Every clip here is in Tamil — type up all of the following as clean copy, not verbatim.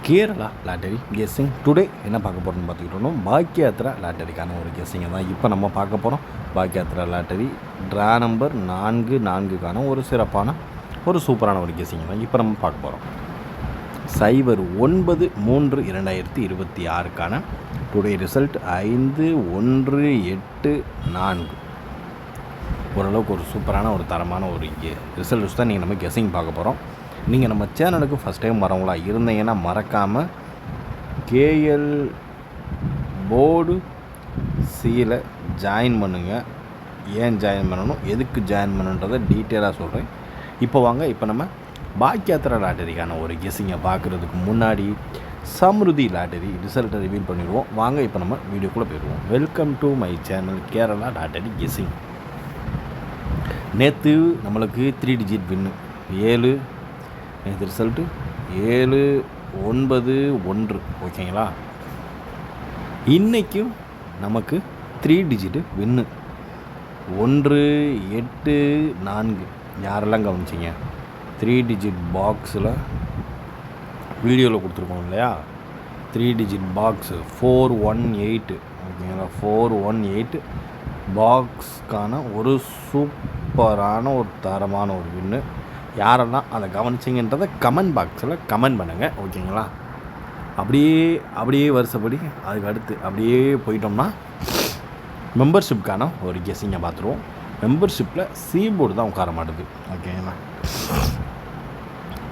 கேரளா லாட்டரி கெஸ்ஸிங் டுடே என்ன பார்க்க போகிறோம்னு பார்த்துக்கிட்டோம்னா பாக்கியாத்ரா லாட்டரிக்கான ஒரு கெஸ்ஸிங்கை தான் இப்போ நம்ம பார்க்க போகிறோம். பாக்கியாத்ரா லாட்டரி ட்ரா நம்பர் 44க்கான ஒரு சிறப்பான ஒரு சூப்பரான ஒரு கெஸ்ஸிங்கை தான் இப்போ நம்ம பார்க்க போகிறோம். 09/3/2026க்கான டுடே ரிசல்ட் 5184. ஓரளவுக்கு ஒரு சூப்பரான ஒரு தரமான ஒரு ரிசல்ட் வச்சு தான் நீங்கள் நம்ம கெஸ்ஸிங் பார்க்க போகிறோம். நீங்கள் நம்ம சேனலுக்கு ஃபஸ்ட் டைம் வரவங்களா இருந்தீங்கன்னா மறக்காமல் கேஎல் போர்டு சியில் ஜாயின் பண்ணுங்கள். ஏன் ஜாயின் பண்ணணும், எதுக்கு ஜாயின் பண்ணணுன்றதை டீட்டெயிலாக சொல்கிறேன். இப்போ வாங்க, இப்போ நம்ம பாக்கியாத்ரா லாட்டரிக்கான ஒரு கெஸ்ஸிங்கை பார்க்குறதுக்கு முன்னாடி சம்ருதி லாட்டரி ரிசல்ட்டை ரிவீல் பண்ணிடுவோம். வாங்க இப்போ நம்ம வீடியோக்குள்ளே போயிடுவோம். Welcome to my channel Kerala lottery guessing. நேற்று நம்மளுக்கு 3 டிஜிட் வின்னு 7, நேற்று ரிசல்ட்டு 791. ஓகேங்களா. இன்றைக்கும் நமக்கு 3 டிஜிட்டு வின்னு 184. யாரெல்லாம் கவனிச்சிங்க, 3 டிஜிட் பாக்ஸில் வீடியோவில் கொடுத்துருக்கோம் இல்லையா, 3 டிஜிட் பாக்ஸு 418. ஓகேங்களா, 418 பாக்ஸ்க்கான ஒரு சூப்பரான ஒரு தரமான ஒரு வின்னு. யாரெல்லாம் அதை கவனிச்சிங்கன்றதை கமெண்ட் பாக்ஸில் கமெண்ட் பண்ணுங்கள். ஓகேங்களா. அப்படியே வருஷப்படி அதுக்கு அடுத்து அப்படியே போயிட்டோம்னா மெம்பர்ஷிப்கான ஒரு கெஸ்ஸிங்கை பார்த்துருவோம். மெம்பர்ஷிப்பில் போர்டு தான் உட்கார மாட்டுது. ஓகேங்களா,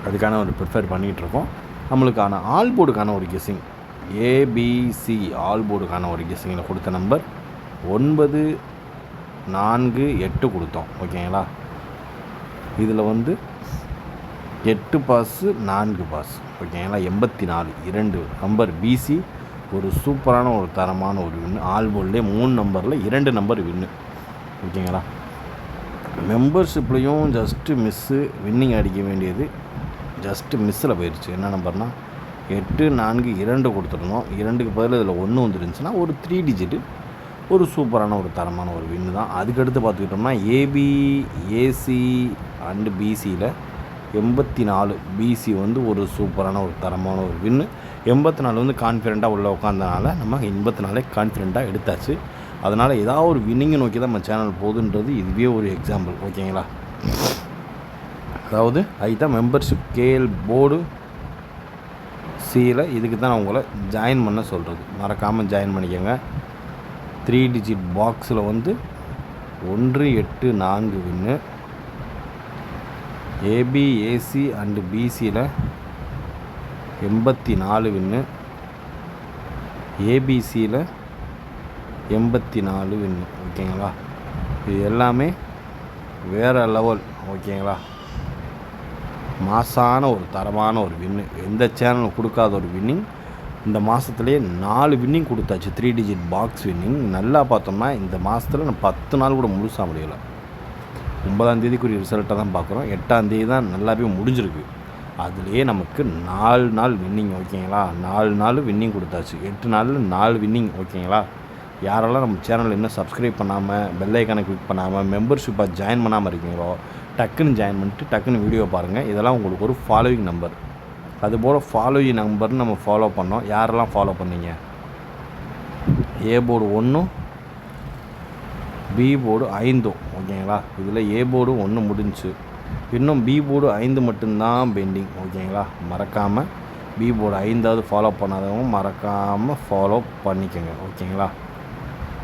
அதுக்கான ஒரு ப்ரிஃபர் பண்ணிகிட்ருக்கோம். நம்மளுக்கான ஆல் போர்டுக்கான ஒரு கெஸ்ஸிங் ஏபிசி ஆல் போர்டுக்கான ஒரு கெஸ்ஸிங்கில் கொடுத்த நம்பர் 948 கொடுத்தோம். ஓகேங்களா. இதில் 8 பாஸு 4 பாஸ். ஓகேங்களா, 84. 2 நம்பர் பிசி ஒரு சூப்பரான ஒரு தரமான ஒரு வின்னு. ஆல் போர்ட்லேயே 3 நம்பரில் 2 நம்பர் வின்னு. ஓகேங்களா. மெம்பர்ஷிப்லேயும் ஜஸ்ட்டு மிஸ்ஸு வின்னிங் அடிக்க வேண்டியது ஜஸ்ட்டு மிஸ்ஸில் போயிடுச்சு. என்ன நம்பர்னால் 842 கொடுத்துருந்தோம். 2க்கு பதில் இதில் 1 வந்துருந்துச்சுன்னா ஒரு 3 டிஜிட்டு ஒரு சூப்பரான ஒரு தரமான ஒரு வின்னு தான். அதுக்கடுத்து பார்த்துக்கிட்டோம்னா ஏபி ஏசி அண்டு பிசியில் 84. பிசி ஒரு சூப்பரான ஒரு தரமான ஒரு வின்னு. 84 கான்ஃபிடெண்ட்டாக உள்ளே உட்காந்தனால நம்ம 84 கான்ஃபிடெண்ட்டாக எடுத்தாச்சு. அதனால் ஏதாவது ஒரு வின்னிங்கை நோக்கி தான் நம்ம சேனல் போகுதுன்றது இதுவே ஒரு எக்ஸாம்பிள். ஓகேங்களா. அதாவது அதுதான் மெம்பர்ஷிப் கேஎல் போர்டு சியில் இதுக்கு தான் நான் உங்களை ஜாயின் பண்ண சொல்கிறது. மறக்காமல் ஜாயின் பண்ணிக்கோங்க. 3 டிஜிட் பாக்ஸில் 184 வின்னு. ஏபி ஏசி அண்டு பிசியில் 84 வின்னு. ஏபிசியில் 84 வின்னு. ஓகேங்களா. இது எல்லாமே வேறு லெவல். ஓகேங்களா. மாசான ஒரு தரமான ஒரு வின்னு. எந்த சேனலும் கொடுக்காத ஒரு வின்னிங் இந்த மாதத்துலேயே 4 வின்னிங் கொடுத்தாச்சு. 3 டிஜிட் பாக்ஸ் வின்னிங். நல்லா பார்த்தோம்னா இந்த மாதத்தில் நான் 10 நாள் கூட முழுசாக முடியலை. 9ஆம் தேதிக்குரிய ரிசல்ட்டை தான் பார்க்குறோம். 8ஆம் தேதி தான் நல்லாவே முடிஞ்சிருக்கு. அதுலேயே நமக்கு 4 நாள் வின்னிங். ஓகேங்களா. 4 நாள் வின்னிங் கொடுத்தாச்சு. 8 நாளில் 4 வின்னிங். ஓகேங்களா. யாரெல்லாம் நம்ம சேனல் இன்னும் சப்ஸ்கிரைப் பண்ணாமல் பெல் ஐக்கானை கிளிக் பண்ணாமல் மெம்பர்ஷிப்பாக ஜாயின் பண்ணாமல் இருக்கீங்களோ டக்குன்னு ஜாயின் பண்ணிட்டு டக்குன்னு வீடியோ பாருங்கள். இதெல்லாம் உங்களுக்கு ஒரு ஃபாலோவிங் நம்பர். அதுபோல் ஃபாலோவிங் நம்பர்னு நம்ம ஃபாலோ பண்ணோம். யாரெல்லாம் ஃபாலோ பண்ணீங்க, ஏ போர்டு 1 பி போர்டு 5. ஓகேங்களா. இதில் ஏ போர்டு 1 முடிஞ்சு, இன்னும் பி போர்டு 5 மட்டும்தான் பெண்டிங். ஓகேங்களா. மறக்காமல் பி போர்டு 5ஆவது ஃபாலோ பண்ணாதவங்க மறக்காமல் ஃபாலோ பண்ணிக்கோங்க. ஓகேங்களா.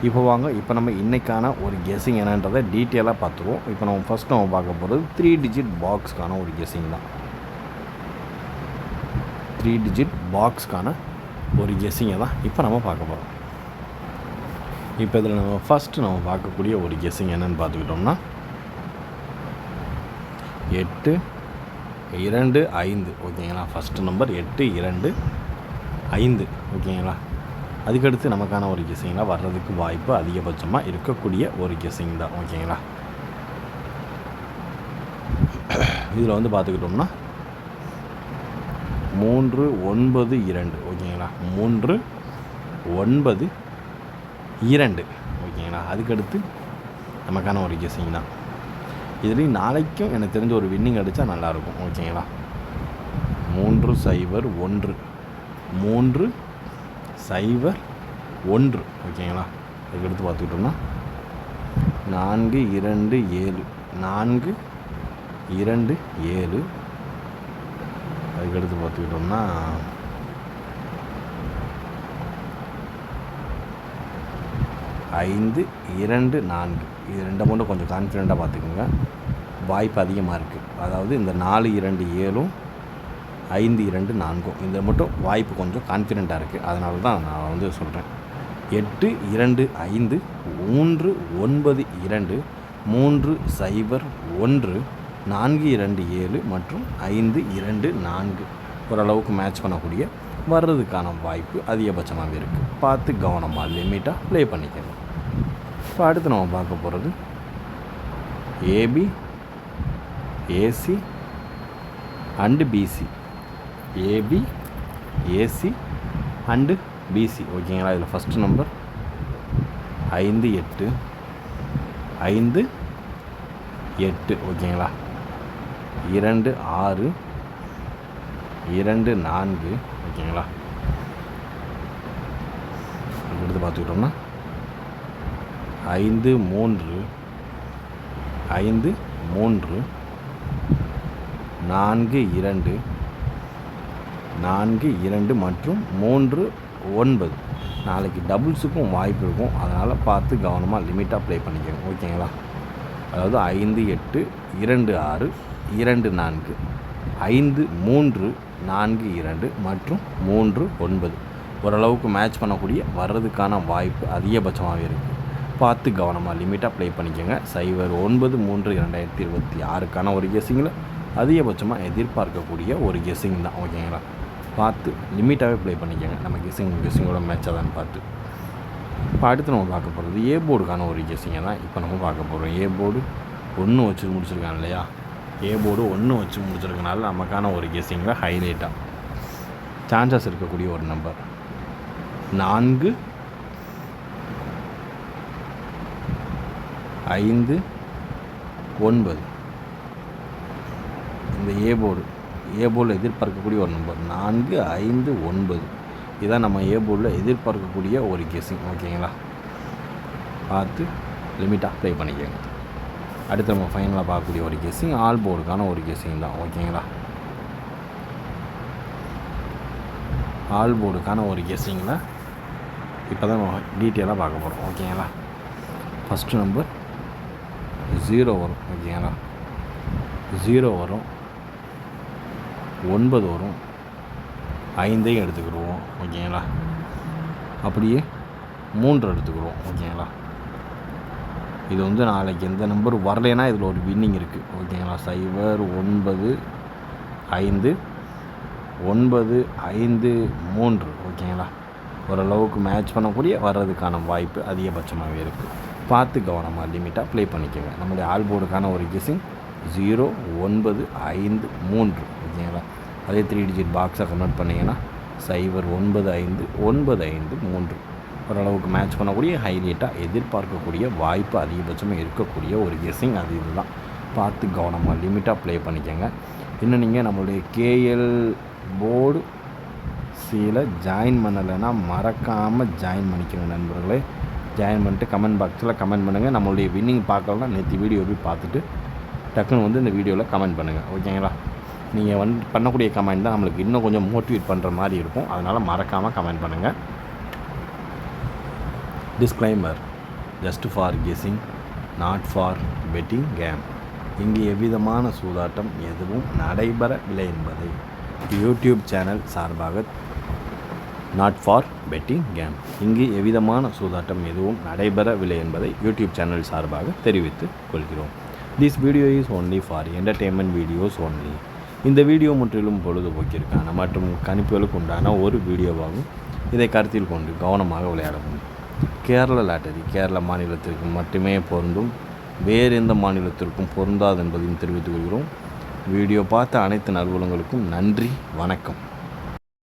இப்போ வாங்க, இப்போ நம்ம இன்றைக்கான ஒரு கெஸ்ஸிங் என்னன்றதை டீட்டெயிலாக பார்த்துருவோம். இப்போ நம்ம ஃபஸ்ட் நம்ம பார்க்க போகிறது 3 டிஜிட் பாக்ஸ்க்கான ஒரு கெஸ்ஸிங் தான். 3 டிஜிட் பாக்ஸ்க்கான ஒரு கெஸ்ஸிங்கை தான் இப்போ நம்ம பார்க்க போகிறோம். இப்போ இதில் நம்ம ஃபஸ்ட்டு நம்ம பார்க்கக்கூடிய ஒரு கெஸ்ஸிங் என்னென்னு பார்த்துக்கிட்டோம்னா 825. ஓகேங்களா. First number 825. ஓகேங்களா. அதுக்கடுத்து நமக்கான ஒரு கெஸ்ஸிங்லாம் வர்றதுக்கு வாய்ப்பு அதிகபட்சமாக இருக்கக்கூடிய ஒரு கெஸ்ஸிங் தான். ஓகேங்களா. இதில் பார்த்துக்கிட்டோம்னா 392. ஓகேங்களா. 392. ஓகேங்களா. அதுக்கடுத்து நமக்கான ஒரு கெஸ்ஸிங் தான். இதுலேயும் நாளைக்கும் எனக்கு தெரிஞ்ச ஒரு வின்னிங் அடித்தா நல்லாயிருக்கும். ஓகேங்களா. 301. 3 0 1 ஓகேங்களா. அதுக்கடுத்து பார்த்துக்கிட்டோம்னா 4 2 7 4 2 7. அதுக்கடுத்து பார்த்துக்கிட்டோம்னா 5 2 4. இது ரெண்டை மட்டும் கொஞ்சம் கான்ஃபிடெண்ட்டாக பார்த்துக்குங்க, வாய்ப்பு அதிகமாக இருக்குது. அதாவது இந்த 4 2 7 5 2 4 இந்த மட்டும் வாய்ப்பு கொஞ்சம் கான்ஃபிடெண்ட்டாக இருக்குது. அதனால தான் நான் வந்து சொல்கிறேன். 8 2 5 3 9 2 3 0 1 4 2 7 மற்றும் 5 2 4 ஓரளவுக்கு மேட்ச் பண்ணக்கூடிய வர்றதுக்கான வாய்ப்பு அதிகபட்சமாகவே இருக்குது. பார்த்து கவனமாக லிமிட்டாக ப்ளே பண்ணிக்கணும். இப்போ அடுத்து நம்ம பார்க்க போகிறது AB AC and BC. AB AC and BC ஓகேங்களா. இதில் ஃபஸ்ட்டு நம்பர் 5 8 5 8 ஓகேங்களா. 2 6 2 4 ஓகேங்களா. அடுத்து பார்த்துக்கிட்டோம்னா 5 3 5 3 4 2 4 2 மற்றும் 3 9. நாளைக்கு டபுள்ஸுக்கும் வாய்ப்பு இருக்கும். அதனால் பார்த்து கவனமாக லிமிட்டாக ப்ளே பண்ணிக்கோங்க ஓகேங்களா. அதாவது 5 8 2 6 2 4 5 3 4 2 மற்றும் 3 9 ஓரளவுக்கு மேட்ச் பண்ணக்கூடிய வர்றதுக்கான வாய்ப்பு அதிகபட்சமாகவே இருக்குது. பார்த்து கவனமாக லிமிட்டாக ப்ளே பண்ணிக்கோங்க. 09/3/2026க்கான ஒரு கெஸ்ஸிங்கில் அதிகபட்சமாக எதிர்பார்க்கக்கூடிய ஒரு கெஸ்ஸிங் தான் ஓகேங்களா. பார்த்து லிமிட்டாகவே ப்ளே பண்ணிக்கோங்க. நம்ம கெஸ்ஸிங்கோட மேட்சாக தான் பார்த்து. இப்போ அடுத்து நம்ம பார்க்க போகிறது ஏ போர்டுக்கான ஒரு கெஸ்ஸிங்கை தான் இப்போ நம்ம பார்க்க போகிறோம். ஏ போர்டு 1 வச்சு முடிச்சிருக்காங்க இல்லையா. ஏ போர்டு 1 வச்சு முடிச்சிருக்கனால நமக்கான ஒரு கெஸ்ஸிங்கில் ஹைலைட்டாக சான்சஸ் இருக்கக்கூடிய ஒரு நம்பர் 4 5 9. இந்த ஏ போர்டில் எதிர்பார்க்கக்கூடிய ஒரு நம்பர் 4 5 9. இதான் நம்ம ஏ போர்டில் எதிர்பார்க்கக்கூடிய ஒரு கெஸ்ஸிங் ஓகேங்களா. பார்த்து லிமிட்டாக ப்ளே பண்ணிக்கோங்க. அடுத்து நம்ம ஃபைனலாக பார்க்கக்கூடிய ஒரு கெஸ்ஸிங் ஆல் போர்டுக்கான ஒரு கெஸ்ஸிங் தான் ஓகேங்களா. ஆல் போர்டுக்கான ஒரு கெஸ்ஸிங்கில் இப்போ தான் நம்ம டீட்டெயிலாக பார்க்க போகிறோம் ஓகேங்களா. ஃபஸ்ட்டு நம்பர் 0 வரும் ஓகேங்களா. 0 வரும், 9 வரும், 5ஐயும் எடுத்துக்கிடுவோம் ஓகேங்களா. அப்படியே 3 எடுத்துக்கிடுவோம் ஓகேங்களா. இது வந்து நாளைக்கு எந்த நம்பர் வரலைன்னா இதில் ஒரு வின்னிங் இருக்குது ஓகேங்களா. 0 9 5 9 5 3 ஓகேங்களா. ஓரளவுக்கு மேட்ச் பண்ணக்கூடிய வர்றதுக்கான வாய்ப்பு அதிகபட்சமாகவே இருக்குது. பார்த்து கவனமாக லிமிட்டாக ப்ளே பண்ணிக்கோங்க. நம்மளுடைய ஆல் போர்டுக்கான ஒரு கெஸ்ஸிங் 0 9 5 3 ஓகேங்களா. அதே 3 டிஜிட் பாக்ஸை கன்வெர்ட் பண்ணிங்கன்னா 0 9 5 9 5 3 ஓரளவுக்கு மேட்ச் பண்ணக்கூடிய ஹைலைட்டாக எதிர்பார்க்கக்கூடிய வாய்ப்பு அதிகபட்சமாக இருக்கக்கூடிய ஒரு கெஸ்ஸிங் அது இதுதான். பார்த்து கவனமாக லிமிட்டாக ப்ளே பண்ணிக்கோங்க. இன்னும் நீங்கள் நம்மளுடைய கேஎல் போர்டு சில ஜாயின் பண்ணலைன்னா மறக்காமல் ஜாயின் பண்ணிக்கோங்க நண்பர்களே. ஜாயின் பண்ணிட்டு கமெண்ட் பாக்ஸில் கமெண்ட் பண்ணுங்கள். நம்மளுடைய வின்னிங் பார்க்கலாம் நேற்று வீடியோ போய் பார்த்துட்டு டக்குன்னு வந்து இந்த வீடியோவில் கமெண்ட் பண்ணுங்கள் ஓகேங்களா. நீங்கள் பண்ணக்கூடிய கமெண்ட் தான் நம்மளுக்கு இன்னும் கொஞ்சம் மோட்டிவேட் பண்ணுற மாதிரி இருக்கும். அதனால் மறக்காமல் கமெண்ட் பண்ணுங்கள். Disclaimer: just for guessing, not for betting game. இங்கு எவ்விதமான சூதாட்டம் எதுவும் நடைபெறவில்லை என்பதை யூடியூப் சேனல் சார்பாக நாட் ஃபார் பெட்டிங் கேம். இங்கு எவ்விதமான சூதாட்டம் எதுவும் நடைபெறவில்லை என்பதை யூடியூப் சேனல் சார்பாக தெரிவித்துக் கொள்கிறோம். This video is only for entertainment videos only. இந்த வீடியோ முற்றிலும் பொழுதுபோக்கிற்கான மற்றும் கணிப்புகளுக்கு உண்டான ஒரு வீடியோவாகும். இதை கருத்தில் கொண்டு கவனமாக விளையாடவும். கேரள லாட்டரி கேரள மாநிலத்திற்கு மட்டுமே பொருந்தும், வேறு எந்த மாநிலத்திற்கும் பொருந்தாது என்பதையும் தெரிவித்துக் கொள்கிறோம். வீடியோ பார்த்த அனைத்து நல்வளங்களுக்கும் நன்றி, வணக்கம்.